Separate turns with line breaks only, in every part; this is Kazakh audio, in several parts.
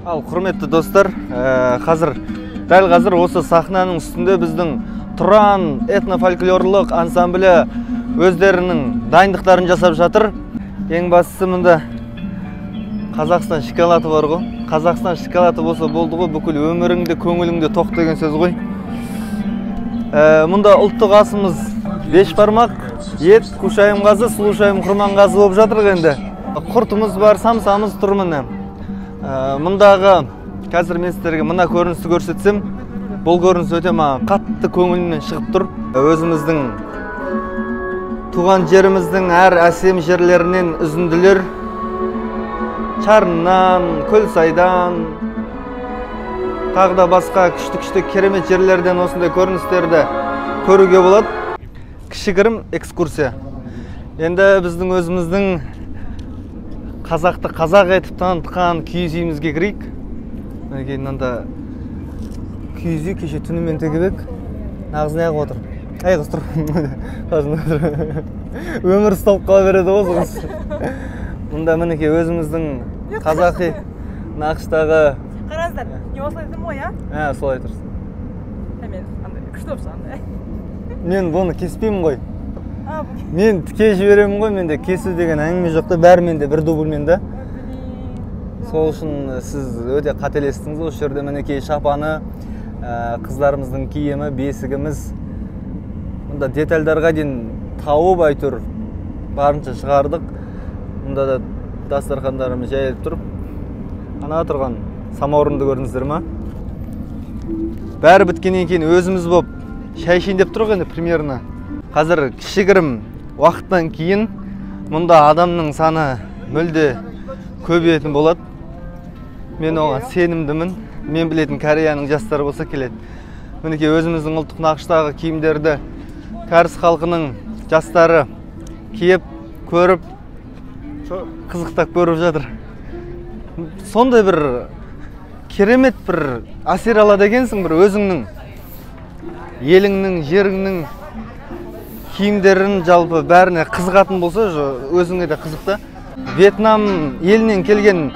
Ал құрметті достар, дәл қазір осы сахнаның үстінде біздің Тұран этнофольклорлық ансамблі өздерінің дайындықтарын жасап жатыр. Ең бастысы мұнда Қазақстан шоколаты бар ғой. Қазақстан шоколаты болса болды ғой, бүкіл өміріңде, көңіліңде тоқ деген сөз ғой. Мұнда ұлттық асымыз беш бармақ, ет, кушайым қазы, сұлушайым құрман қазы болып жатыр енді. Құртымыз бар, самсамыз тұр міне. Мұндағы қазір мен сіздерге мына көріністі көрсетсем, бұл көрініс өте маған қатты көңілімнен шығып тұр. Өзіміздің туған жеріміздің әр әсем жерлерінен үзінділер, Чарыннан, Көлсайдан, тағы да басқа күшті керемет жерлерден осындай көріністерді көруге болады. Кішігірім экскурсия. Енді біздің өзіміздің қазақты қазақ етіп танытқан киіз үйімізге кірейік. Кейін мында киіз үй кеше түнімен тігіп, нағыз неғып отыр. Ай қыз тұр. Өмір ұсталып қала береді ғой. Мұнда мінекей өзіміздің қазақи нақыштағы.
Қараңыздар, не осылай айтым ғой, а?
Солай тұрсың.
Мен андай күшті болса андай.
Мен бұны кеспеймін ғой. Мен тіке жіберемін ғой, менде кесу деген әңгіме жоқ та, бәрі менде бір дубльмен да. Сол үшін сіз өте қателестіңіз. Осы жерде мінекей шапаны, қыздарымыздың киімі, бесігіміз. Мұнда детальдарға дейін тауып айтыр барынша шығардық. Мұнда да дастархандарымыз жайылып тұрып. Ана тұрған самаурынды көрдіңіздер ма? Бәрі біткеннен кейін өзіміз болып шай ішейін деп тұрық енді примерно. Қазір кішігірім уақыттан кейін мұнда адамның саны мүлде көбейетін болады. Мен оған сенімдімін. Мен білетін Кореяның жастары болса келеді. Мінекей өзіміздің ұлттық нақыштағы киімдерді кәріс халқының жастары киіп, көріп, қызықтап көріп жатыр. Сондай бір керемет бір әсер алады екенсің, бір өзіңнің еліңнің, жеріңнің киімдерін жалпы бәріне қызығатын болса, өзіңе де қызықты. Вьетнам елінен келген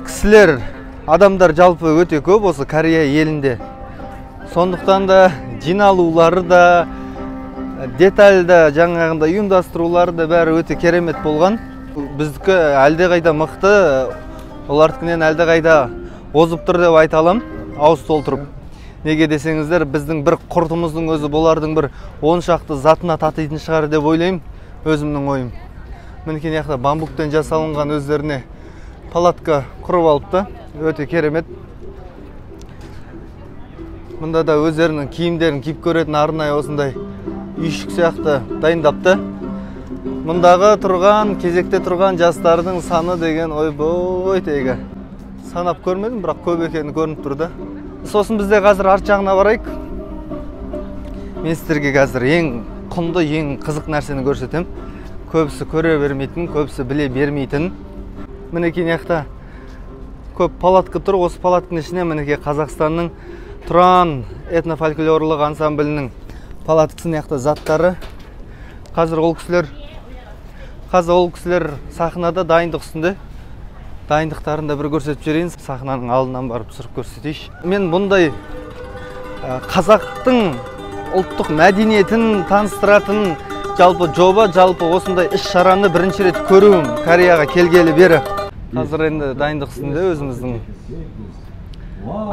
кісілер, адамдар жалпы өте көп осы Корея елінде. Сондықтан да жиналулары да, детальда жаңағында ұйымдастырулары да бәрі өте керемет болған. Біздікі әлде қайда мықты, олардікінен әлде қайда озып тұр деп айта алам, ауыз толтырып. Неге десеңіздер, біздің бір құртымыздың өзі болардың бір 10 шақты затына татитын шығар деп ойлаймын, өзімнің ойым. Мінекей яқта бамбуктен жасалынған өздеріне палатка құрып алыпты, өте керемет. Мұнда да өздерінің киімдерін киіп көретін арнайы осындай үйшік сияқты дайындапты. Мұндағы тұрған, кезекте тұрған жастардың саны деген ойбой тегі. Санап көрмедім, бірақ көп екені көрініп тұрды. Сосын бізде қазір арт жағына барайық. Мен сіздерге қазір ең құнды, ең қызық нәрсені көрсетем. Көбісі көре бермейтін, көбісі біле бермейтін. Мінекей яқта көп палатка тұр. Осы палатканың ішіне мінекей Қазақстанның Тұран этнофольклорлық ансамблінің палаткасын яқта заттары. Қазір ол кісілер сахнада дайындық үстінде. Дайындықтарын да бір көрсетіп жерейін, сахнаның алдынан барып түсіріп көрсетейші. Мен бұндай қазақтың ұлттық мәдениетін таныстыратын жалпы жоба, жалпы осындай іс-шараны бірінші рет көруім Кореяға келгелі бері. Қазір енді дайындық үстінде өзіміздің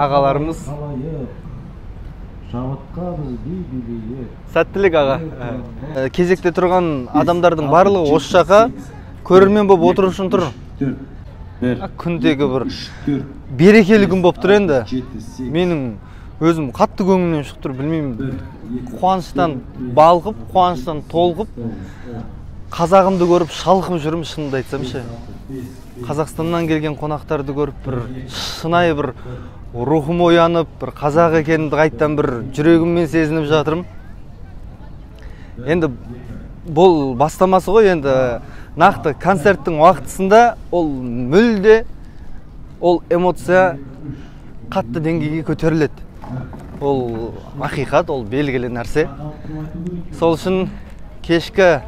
ағаларымыз. Сәттілік аға. Кезекте тұрған адамдардың барлығы осы жаққа көрермен болып отыру үшін тұр. Күндегі бір берекелі күн болып тұр енді. Менің өзім қатты көңілімнен шығып тұр, білмеймін. Қуаныштан балқып, қуаныштан толқып, қазағымды көріп шалқып жүрмін, шынымды айтсам ше. Қазақстаннан келген қонақтарды көріп, бір шынайы бір рухым оянып, бір қазақ екенімді қайттан бір жүрегіммен сезініп жатырмын. Енді бұл бастамасы ғой, енді нақты концерттің уақытысында ол мүлде, ол эмоция қатты деңгейге көтеріледі. Ол ақиқат, ол белгілі нәрсе. Сол үшін кешкі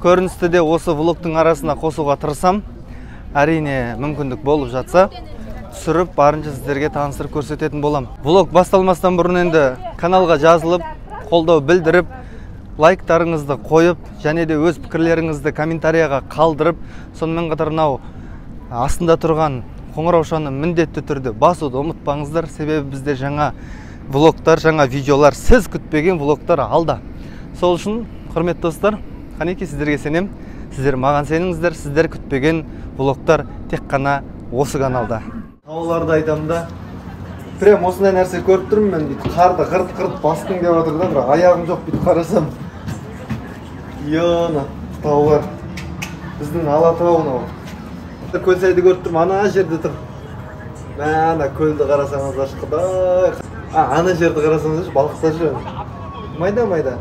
көріністі де осы влогтың арасына қосуға тырысам. Әрине мүмкіндік болып жатса. түсіріп, барынша сіздерге таныстырып көрсететін болам. Влог басталмастан бұрын енді каналға жазылып, қолдау білдіріп, лайктарыңызды қойып, және де өз пікірлеріңізді комментарияға қалдырып, сонымен қатар астында тұрған қоңыраушаны міндетті түрде басуды ұмытпаңыздар, себебі бізде жаңа влогтар, жаңа видеолар, сіз күтпеген влогтар алда. Сол үшін, құрметті достар, қанеке сіздерге сенем, сіздер маған сеніңіздер, сіздер күтпеген влогтар тек қана осы каналда. Тауларды айтамын да, прям осындай нәрсе көріп тұрмын мен, бүйтіп қарды қырт басқым деп отыр да, бірақ аяғым жоқ, бүйтіп қарасам. Йона, таулар. Біздің Алатау мынау. Көлсайды көріп тұрмын, ана жерде тұр. Ана көлді қарасаңыз ашқыдай. Ана жерді қарасаңыз балықта жүр. Майда.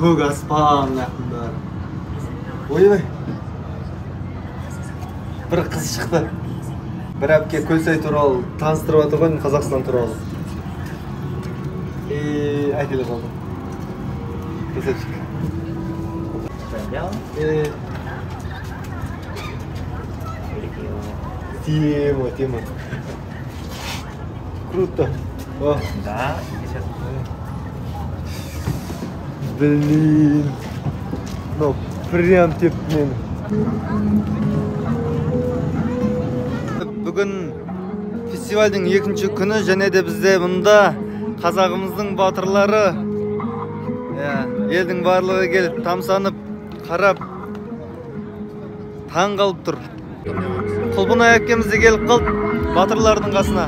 Көк аспан бәрі. Ой. Бір қыз шықты. Бір әпке Көлсай туралы таныстырып жатыр ғой, Қазақстан туралы. Әкеле қалды. Красавчик. Тема. Круто. О.
Да, сейчас.
Блин. Ну, прям теп мен. Бүгін фестивальдің екінші күні, және де бізде мұнда қазағымыздың батырлары, елдің барлығы келіп, тамсанып, қарап, таң қалып тұр. Құлбынай әпкеміз де келіп қалды батырлардың қасына.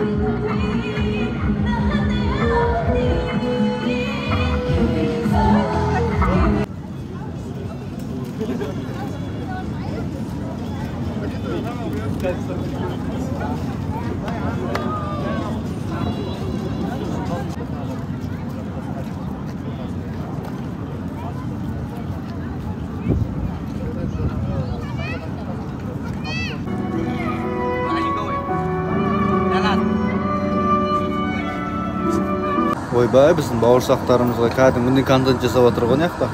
Ойбай, біздің бауырсақтарымызға кәдімгідей контент жасап отыр ғой, неқта.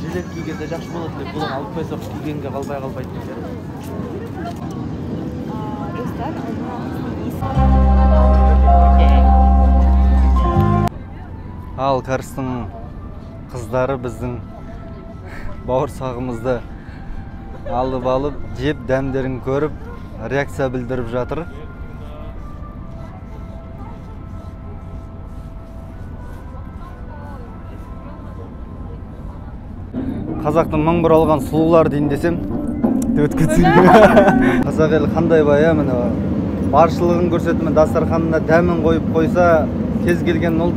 Жилет кигенде жақсы болады деп, бұлар алып қойсақ кигенге қалбай дейді.
Ал Карстың қыздары біздің бауырсағымызды алып, жеп дәмдерін көріп, реакция білдіріп жатыр. Қазақтың мың бұралған сұлулар дейін десем, өткізсің. Қазақ елі қандай бай, міне баршылығын көрсетімен дастарханына дәмін қойып қойса, кез келген ұлт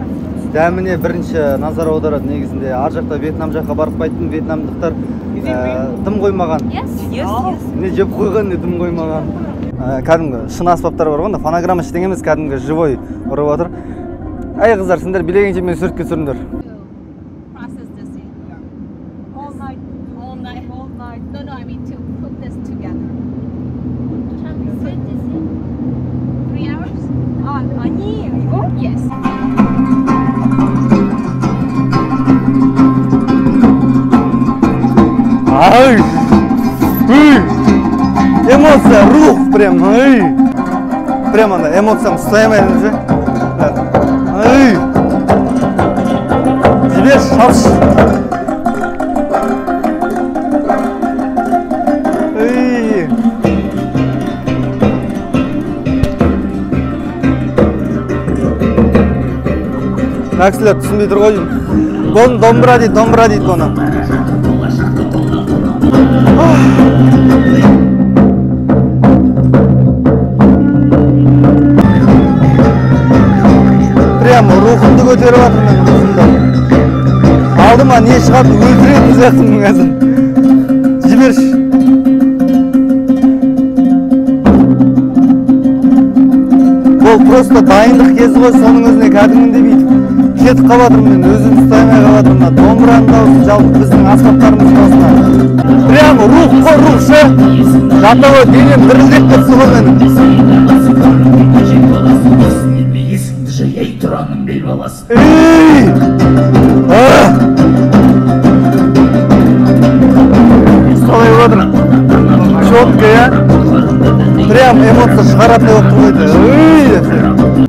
дәміне бірінші назар аударады негізінде. Ар жақта Вьетнам жаққа барып қайттым, вьетнамдықтар дым қоймаған. Не жеп қойған, не дым қоймаған. Кәдімгі шын аспаптар бар ғой, фонограмма ештеңе емес, кәдімгі живой ұрып отыр. Ай қыздар, сендер билегенше мен суретке түсіріңдер. Ай! Эмоция, рух прям, ай! Прямо она, эмоциям ұстаймайды же. Ай! Жібер, шалш! Ай! Нәксілер түсінбей тұр ғой. Бұны домбыра дейді бұны. Прямо рухымды көтеріп жатырмын осында. Алдыма не шығарды өлтіретін сияқтымын қазір. Жіберші. Бұл просто дайындық кезі ғой, соның өзіне кәдімгідей бүйтіп кетіп қалатырмын мен, өзім ұстаймай қалатырмын. Домбыраның дауысы жалпы біздің аспаптарымыз дауысына. Прямо рух қой, рухшы. Жатауы денем дірілдеп кетті ғой менің. Ей! баягы эмоция чыгарат деп турбайбы? Үй деп.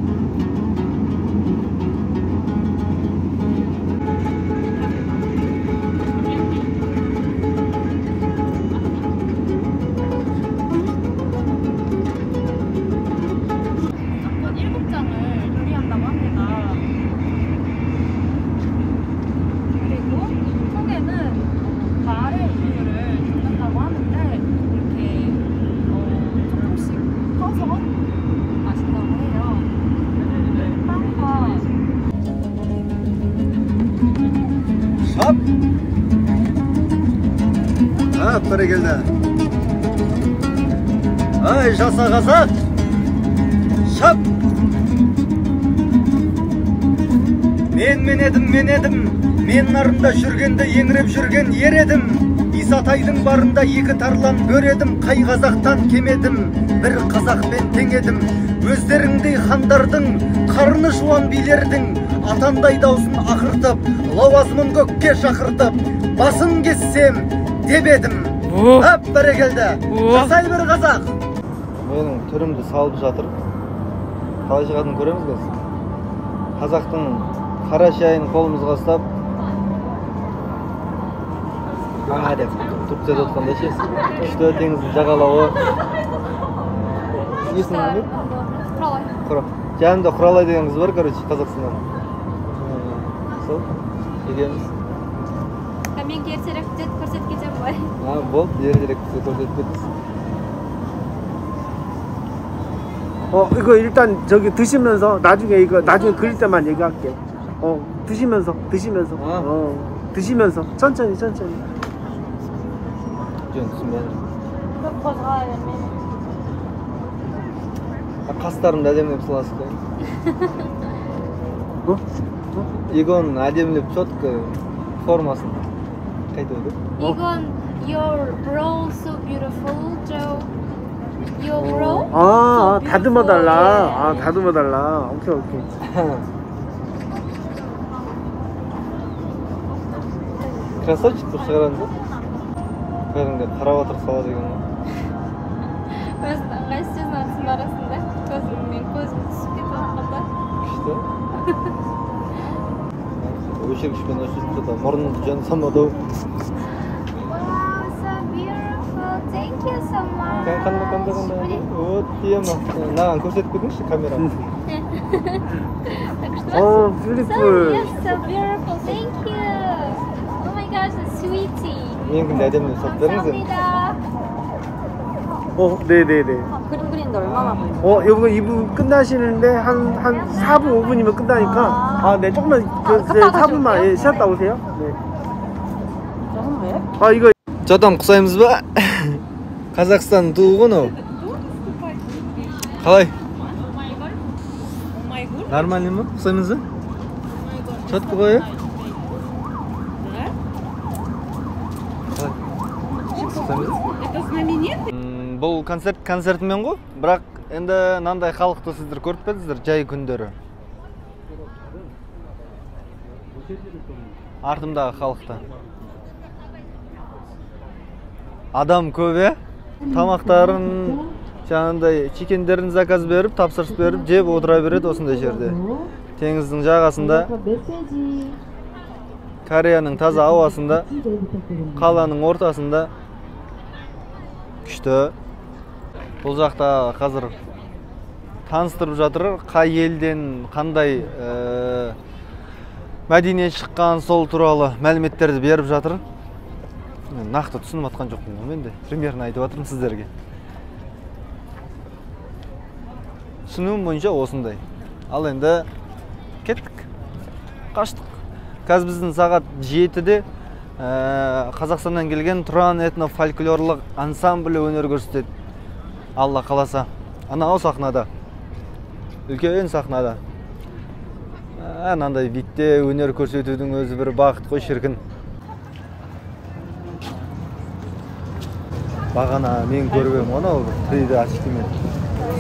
Hop. Ha, biri geldi. Ay, jasa қазақ. Şap. Men edim. Men narында жүргенде еңіреп жүрген ер едім. Исатайдың барында екі тарлан көредім. Қай қазақтан кемедім, бір қазақпен тең едім. Өздеріңдей хандардың, қарны жуан билердің, атандай даусын ақыртып, лауазымын көкке шақыртып, басын кессем деп едім. Әп бәрекелді. Жасай бір қазақ. Менің түрімді салып жатыр. Қалай шығатынын көреміз бе? Қазақтың қара шайын қолымызға ұстап, деп Турцияда отқанда ше. Күшті теңіздің жағалауы. Есің кім? Құралай. Жанымда Құралай деген қыз бар, короче, Қазақстаннан. Сол, келеміз.
Мен ертерек көрсетіп кетем ғой.
Болды, ертерек көрсетіп кетіңіз.
이거 일단 저기 드시면서 나중에 그릴 때만 얘기할게. 드시면서. 드시면서 천천히.
Қастарымды әдемілеп саласыз ба? Игон әдемілеп четко формасын қайта өтіп.
Игон, your brow so beautiful, Joe. Your brow?
다듬어달라. 다듬어달라. 오케이.
красавчик болып шығарамыз ба? Кәдімгі қарап отыр сала деген ғой.
Қайсының атының арасында көзім түсіп кетіп жатқанда.
Күшті. Өшіргішпен өшірді да мұрнымды жөн самады.
Wow, so beautiful. Thank you so much.
Қандай. Тема. Наған көрсетіп кетіңізші камераны.
beautiful.
So beautiful. Thank you. Oh my gosh, it's sweetie.
Менің де әдемілеп салып беріңіз.
네네네.
그림 그리는데 얼마나 걸려?
이거 2부 끝나시는데 한 4분 5분이면 끝나니까 네 조금만 4분만 쉬었다 오세요. 네. 이거
Жатам құсаймыз ба? Қазақстан туы ғой. Қалай? Нормальный ма? Құсаймыз ба? Четко ғой?
Это знаменитый?
Бұл концертімен ғой, бірақ енді нандай халықты сіздер көріп педіңіздер жай күндері. Артымдағы халықта. Адам көбе, тамақтарын, жаңағындай чикендерін заказ беріп, тапсырыс беріп, жеп отыра береді осындай жерде. Теңіздің жағасында, Кореяның таза ауасында, қаланың ортасында. Күшті. Бұл жақта қазір таныстырып жатыр, қай елден қандай мәдениет шыққан сол туралы мәліметтерді беріп жатыр. Нақты түсініп атқан жоқпын, мен де примерно айтып жатырмын сіздерге. Түсінуім бойынша осындай. Ал енді кеттік, қаштық. Қазір біздің сағат 7-де Қазақстаннан келген Тұран этно-фольклорлық ансамблі өнер көрсетеді. Алла қаласа. Анау сахнада. Үлкен сахнада. Анандай видте өнер көрсетудің өзі бір бақыт қой шіркін. Бағана мен көргем оны 3D очкимен.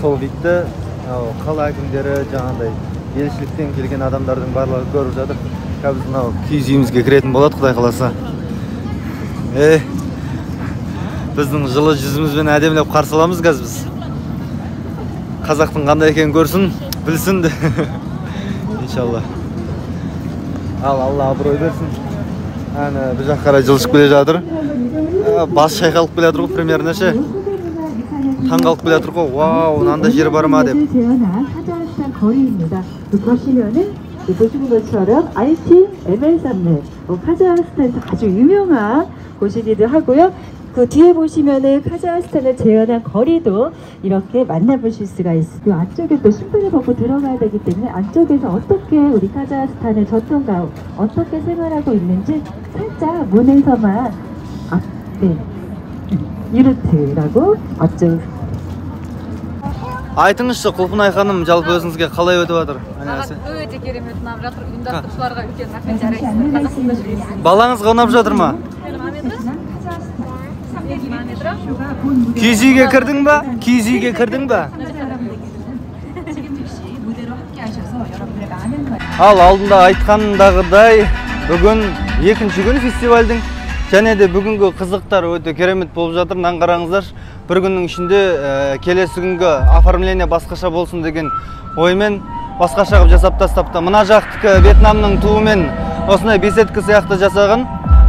Сол видті қала әкімдері жаңағындай елшіліктен келген адамдардың барлығы көріп жатыр. Қазір мынау киіз үйімізге кіретін болады, Құдай қаласа. Біздің жылы жүзімізбен әдемілеп қарсы аламыз қазір біз. қазақтың қандай екенін көрсін, білсін де. Иншалла. Ал Алла абырой берсін. Әні бір жақ қарай жылышып келе жатыр. Бас шайқалып келе жатыр ғой, примерно ше. Таңғалып келе жатыр ғой. Вау, мынандай жер бар ма деп.
보시면은 보시는 것처럼 알팀 ML3를 카자흐스탄에서 아주 유명한 곳이기도 하고요. 그 뒤에 보시면은 카자흐스탄을 재현한 거리도 이렇게 만나보실 수가 있어요. 안쪽에 또 신분을 벗고 들어가야 되기 때문에 안쪽에서 어떻게 우리 카자흐스탄의 전통가 어떻게 생활하고 있는지 살짝 문에서만 유르트라고 앞쪽.
Айтыңызшы, Құлпынай ханым, жалпы өзіңізге қалай өтіп жатыр?
Өте керемет ұнап жатыр. Ұйымдастырушыларға үлкен рахмет жарайсыздар. Қазақстанда жүресіз.
Балаңызға ұнап жатыр ма? Киіз үйге кірдің ба? Киіз үйге кірдің ба? Ал алдында айтқандағыдай, бүгін екінші күн фестивальдің және де бүгінгі қызықтар өте керемет болып жатыр. Мынаны қараңыздар. Bir günün içinde kelesi günkü оформление басқаша болсын деген оймен басқаша қылып жасап тастапты. Мына жақтікі Вьетнамның туымен осындай беседка сияқты жасаған.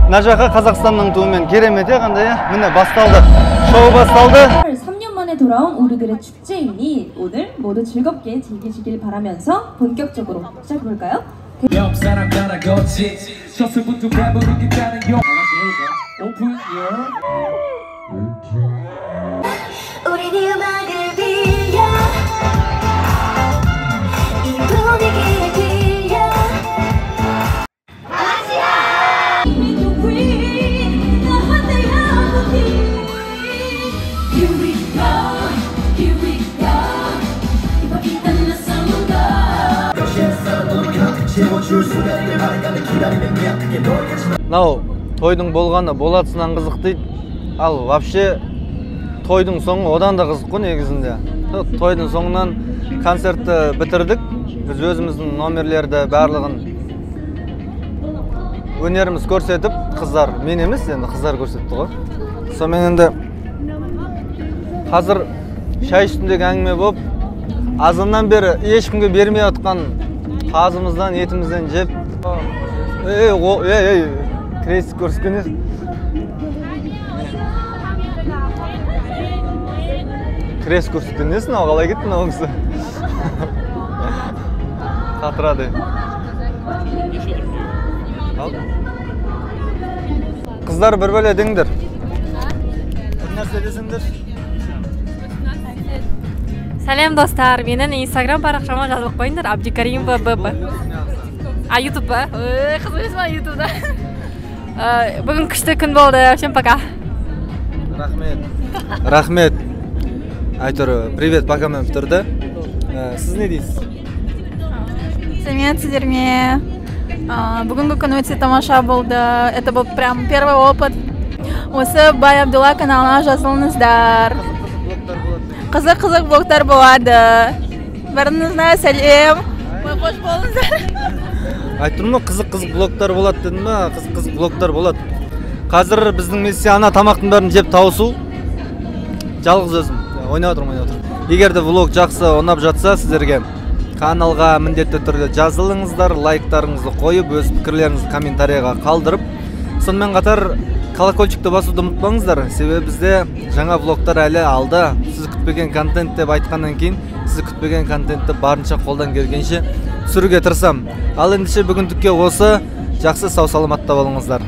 Мына жаққа Қазақстанның туымен керемет қандай. Міне басталды. Шоу басталды.
3년 만에 돌아온 우리들의 축제이니 오늘 모두 즐겁게 즐기시길 바라면서 본격적으로 시작해 볼까요?
옆 사람 따라걷지 셔츠부터 배부르겠다는 요 Open your
우리 네 음악을 빌려 이 분위기를 빌려 아시아 Here we go, here we go 이번 이딴 낯선
Мынау тойдың болғаны болатсынан қызық дейді. Ал вообще тойдың соңы одан да қызық қой негізінде. Тойдың соңынан концертті бітірдік. Біз өзіміздің номерлерді барлығын өнеріміз көрсетіп, қыздар, мен емес, енді қыздар көрсетті ғой. Сонымен енді қазір шай үстіндегі әңгіме болып, азаннан бері ешкімге бермей отқан қазымыздан, етімізден жеп. Крестик көрсеткеніз. Крест көрсеткенесін, ау қалай кеттің ау кісі? Қатырады. Қыздар бір бөле деңдер. Бір нәрсе десіңдер.
Сәлем достар, менің инстаграм парақшама жазылып қойыңдар. Абдикаримова ББ. YouTube ба? Қызық ма YouTube'да? Бүгін күшті күн болды. Всем пока.
Рахмет. Айтыр, привет, пока-мен бітірді. Сіз не дейсіз?
Сәлеметсіздер ме? Бүгінгі күн өте тамаша болды. Это был прям первый опыт. Осы Бай Абдулла каналына жазылыңыздар. Қызық блогтар болады. Бәріңізге сәлем. Қош болыңыздар.
Айттым ма, қызық блогтар болады дедім ма? Қызық блогтар болады. Қазір біздің миссия ана тамақтың бәрін жеп тауысу. Жалғыз өзім. Ойнап отырмын. Егер де влог жақсы ұнап жатса, сіздерге каналға міндетті түрде жазылыңыздар, лайктарыңызды қойып, өз пікірлеріңізді комментарияға қалдырып, сонымен қатар колокольчикті басуды ұмытпаңыздар. Себебі бізде жаңа влогтар әлі алды. Сіз күтпеген контент деп айтқаннан кейін, сіз күтпеген контентті барынша қолдан келгенше түсіруге тырысам. Ал ендеше бүгіндікке осы. Жақсы сау саламатта болыңыздар.